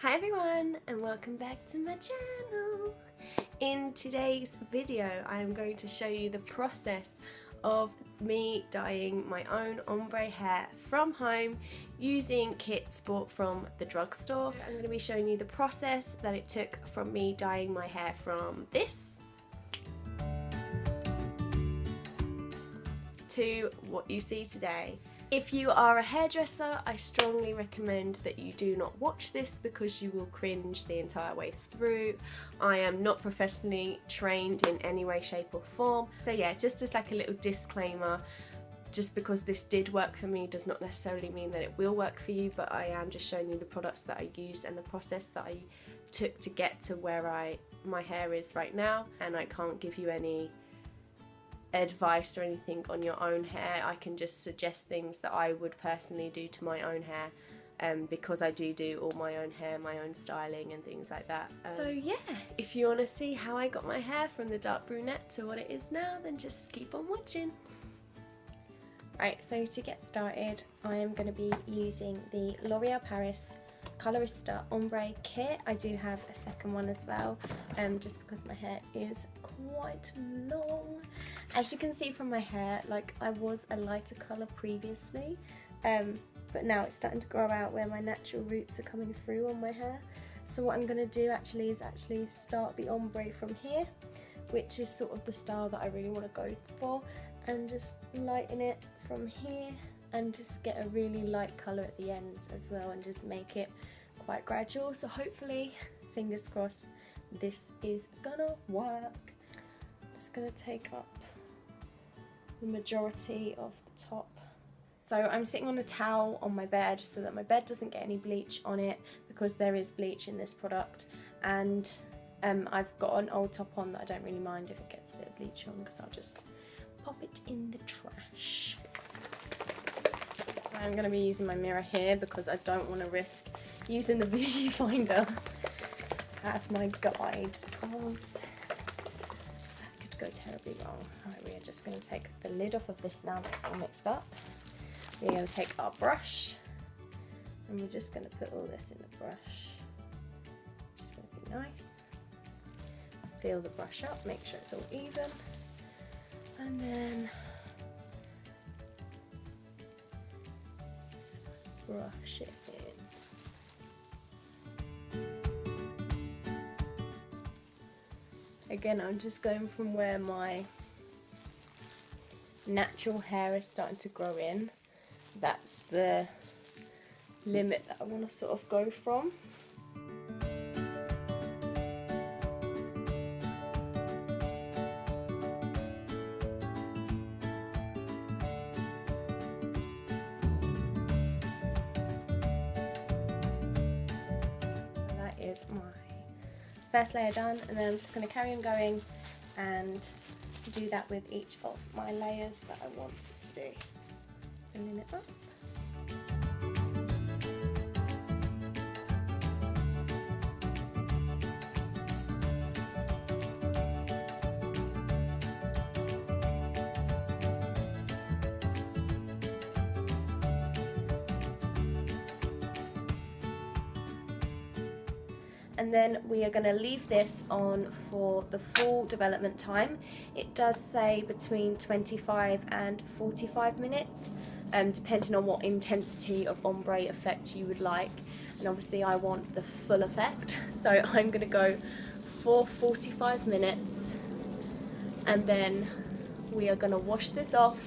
Hi everyone and welcome back to my channel. In today's video I'm going to show you the process of me dyeing my own ombre hair from home using kits bought from the drugstore. I'm going to be showing you the process that it took from me dyeing my hair from this to what you see today. If you are a hairdresser, I strongly recommend that you do not watch this because you will cringe the entire way through. I am not professionally trained in any way, shape or form. So yeah, just as like a little disclaimer, just because this did work for me does not necessarily mean that it will work for you, but I am just showing you the products that I used and the process that I took to get to where my hair is right now, and I can't give you any advice or anything on your own hair. I can just suggest things that I would personally do to my own hair, because I do all my own hair, my own styling and things like that. So yeah, if you want to see how I got my hair from the dark brunette to what it is now, then just keep on watching. Right, so to get started I am going to be using the L'Oreal Paris Colorista Ombre kit. I do have a second one as well, just because my hair is quite long. As you can see from my hair, like I was a lighter colour previously, but now it's starting to grow out where my natural roots are coming through on my hair. So what I'm going to do is start the ombre from here, which is sort of the style that I really want to go for, and just lighten it from here and just get a really light colour at the ends as well, and just make it quite gradual. So hopefully, fingers crossed, this is gonna work. Just gonna take up the majority of the top. So I'm sitting on a towel on my bed so that my bed doesn't get any bleach on it, because there is bleach in this product, and I've got an old top on that I don't really mind if it gets a bit of bleach on, because I'll just pop it in the trash. I'm going to be using my mirror here because I don't want to risk using the viewfinder as my guide, because that could go terribly wrong. Alright, we are just going to take the lid off of this now that's all mixed up. We're going to take our brush and we're just going to put all this in the brush. Just going to be nice. Feel the brush up, make sure it's all even, and then brush it in. Again, I'm just going from where my natural hair is starting to grow in. That's the limit that I want to sort of go from. Is my first layer done, and then I'm just going to carry on going and do that with each of my layers that I want to do. Bringing it up. And then we are going to leave this on for the full development time. It does say between 25 and 45 minutes, depending on what intensity of ombre effect you would like. And obviously I want the full effect, so I'm going to go for 45 minutes, and then we are going to wash this off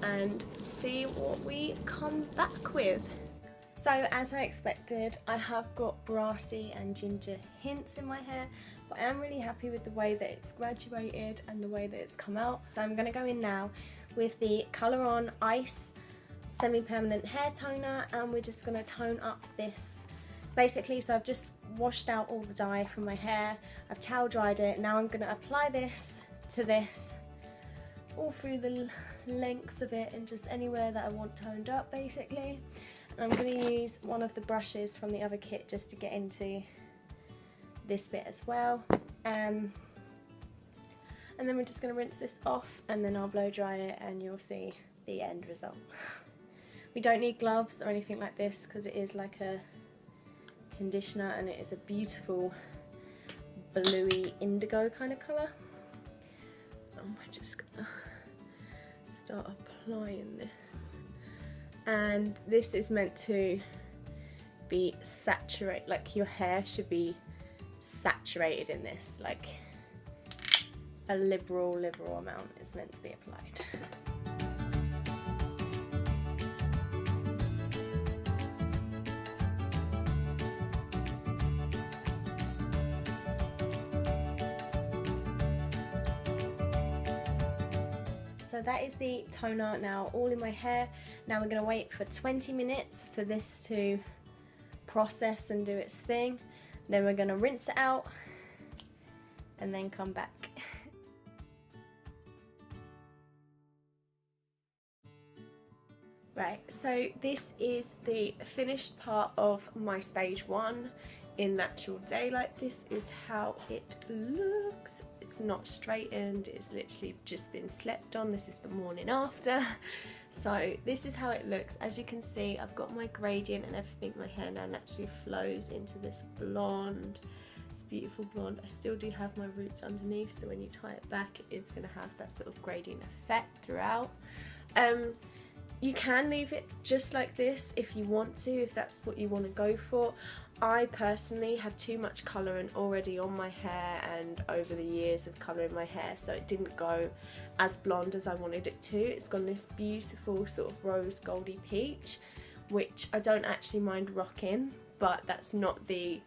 and see what we come back with. So as I expected, I have got brassy and ginger hints in my hair, but I am really happy with the way that it's graduated and the way that it's come out. So I'm going to go in now with the Colour On Ice Semi-Permanent Hair Toner, and we're just going to tone up this. Basically, so I've just washed out all the dye from my hair, I've towel dried it, now I'm going to apply this to this all through the lengths of it and just anywhere that I want toned up basically. I'm going to use one of the brushes from the other kit just to get into this bit as well. And then we're just going to rinse this off, and then I'll blow dry it and you'll see the end result. We don't need gloves or anything like this because it is like a conditioner, and it is a beautiful bluey indigo kind of colour. And we're just gonna start applying this. And this is meant to be saturated, like your hair should be saturated in this, like a liberal amount is meant to be applied. So that is the toner now all in my hair. Now we're going to wait for 20 minutes for this to process and do its thing. Then we're going to rinse it out and then come back. Right, so this is the finished part of my stage 1 in natural daylight. This is how it looks. It's not straightened, it's literally just been slept on. This is the morning after. So this is how it looks. As you can see, I've got my gradient and everything. My hair now naturally flows into this blonde. It's beautiful blonde. I still do have my roots underneath, so when you tie it back, it's going to have that sort of gradient effect throughout. You can leave it just like this if you want to, if that's what you want to go for. I personally had too much colouring already on my hair and over the years of colouring my hair, so it didn't go as blonde as I wanted it to. It's gone this beautiful sort of rose goldy peach, which I don't actually mind rocking, but that's not the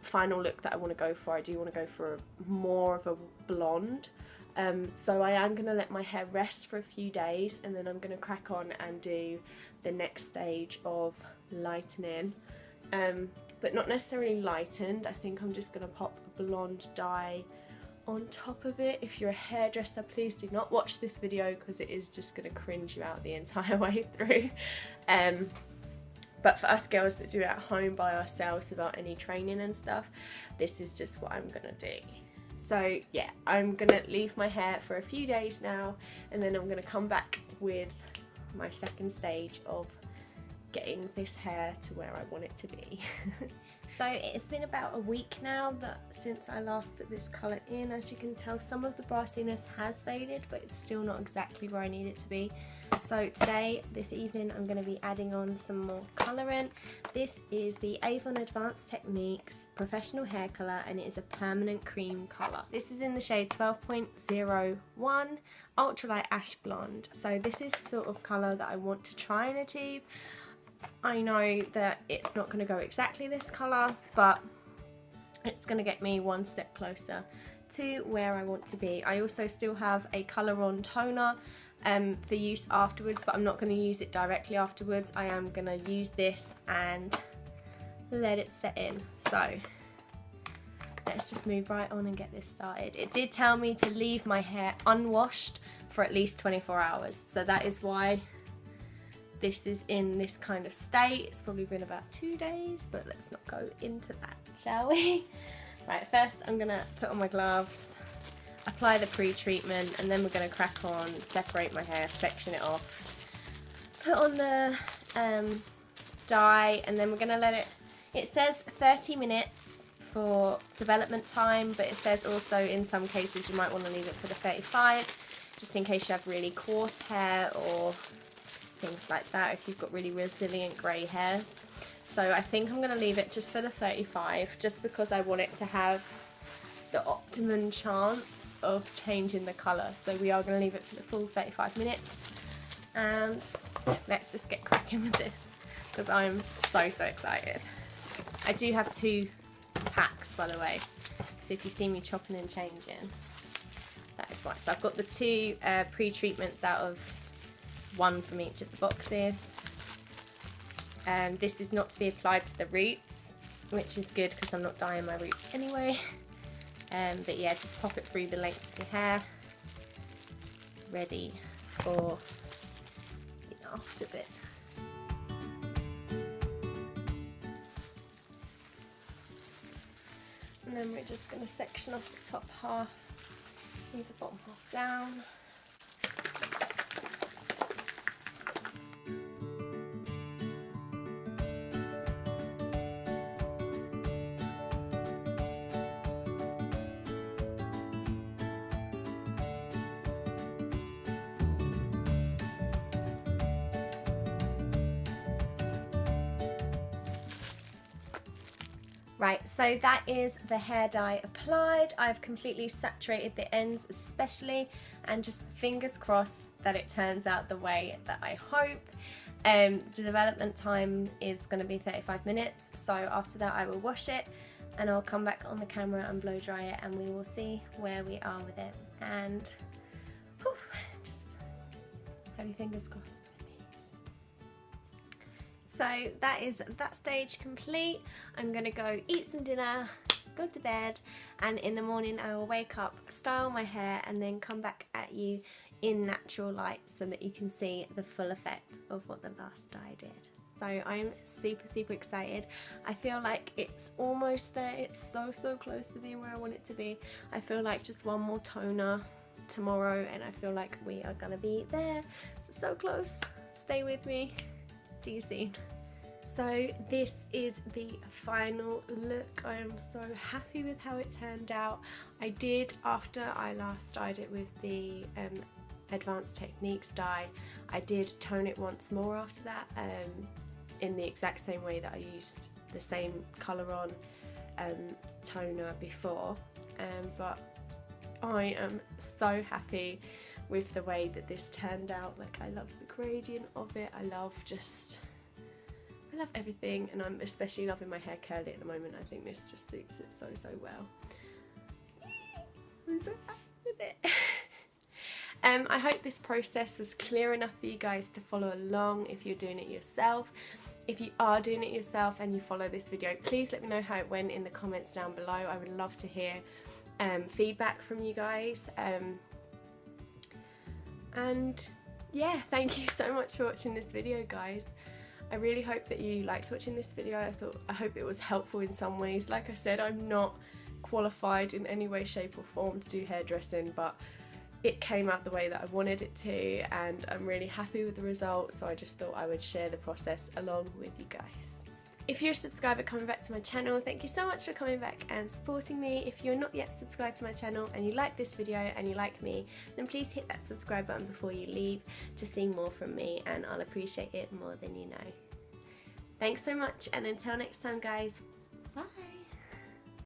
final look that I want to go for. I do want to go for more of a blonde. So I am going to let my hair rest for a few days, and then I'm going to crack on and do the next stage of lightening. But not necessarily lightened. I think I'm just going to pop a blonde dye on top of it. If you're a hairdresser, please do not watch this video because it is just going to cringe you out the entire way through. But for us girls that do it at home by ourselves without any training and stuff, this is just what I'm going to do. So yeah, I'm going to leave my hair for a few days now, and then I'm going to come back with my second stage of getting this hair to where I want it to be. So it's been about a week now since I last put this colour in. As you can tell, some of the brassiness has faded, but it's still not exactly where I need it to be. So today, this evening, I'm going to be adding on some more colouring. This is the Avon Advanced Techniques Professional Hair Colour, and it is a permanent cream colour. This is in the shade 12.01 Ultralight Ash Blonde. So this is the sort of colour that I want to try and achieve. I know that it's not going to go exactly this colour, but it's going to get me one step closer to where I want to be. I also still have a colour on toner for use afterwards, but I'm not going to use it directly afterwards. I am going to use this and let it set in. So let's just move right on and get this started. It did tell me to leave my hair unwashed for at least 24 hours, so that is why this is in this kind of state. It's probably been about 2 days, but let's not go into that, shall we? Right, first I'm gonna put on my gloves, apply the pre-treatment, and then we're gonna crack on, separate my hair, section it off, put on the dye, and then we're gonna let it says 30 minutes for development time, but it says also in some cases you might want to leave it for the 35, just in case you have really coarse hair or things like that, if you've got really resilient grey hairs. So I think I'm going to leave it just for the 35, just because I want it to have the optimum chance of changing the colour. So we are going to leave it for the full 35 minutes, and let's just get cracking with this, because I'm so excited. I do have 2 packs, by the way, so if you see me chopping and changing, that is why. So I've got the 2 pre-treatments out of 1 from each of the boxes. This is not to be applied to the roots, which is good because I'm not dyeing my roots anyway. But yeah, just pop it through the length of your hair, ready for the after bit. And then we're just going to section off the top half, leave the bottom half down. Right, so that is the hair dye applied. I've completely saturated the ends especially, and just fingers crossed that it turns out the way that I hope. The development time is going to be 35 minutes, so after that I will wash it and I'll come back on the camera and blow dry it, and we will see where we are with it. And whew, just have your fingers crossed. So that is that stage complete. I'm gonna go eat some dinner, go to bed, and in the morning I will wake up, style my hair, and then come back at you in natural light so that you can see the full effect of what the last dye did. So I'm super excited. I feel like it's almost there. It's so close to being where I want it to be. I feel like just one more toner tomorrow and I feel like we are gonna be there. So close. Stay with me. See you soon. So this is the final look. I am so happy with how it turned out. I did, after I last dyed it with the Advanced Techniques dye, I did tone it once more after that, in the exact same way that I used the same colour on toner before, but I am so happy with the way that this turned out. Like, I love the gradient of it, I love everything, and I'm especially loving my hair curly at the moment. I think this just suits it so well. I'm so happy with it. I hope this process was clear enough for you guys to follow along if you're doing it yourself. If you are doing it yourself and you follow this video, please let me know how it went in the comments down below. I would love to hear feedback from you guys. And yeah, thank you so much for watching this video, guys. I really hope that you liked watching this video. I hope it was helpful in some ways. Like I said, I'm not qualified in any way, shape or form to do hairdressing, but it came out the way that I wanted it to, and I'm really happy with the result, so I just thought I would share the process along with you guys. If you're a subscriber coming back to my channel, thank you so much for coming back and supporting me. If you're not yet subscribed to my channel and you like this video and you like me, then please hit that subscribe button before you leave to see more from me, and I'll appreciate it more than you know. Thanks so much, and until next time, guys,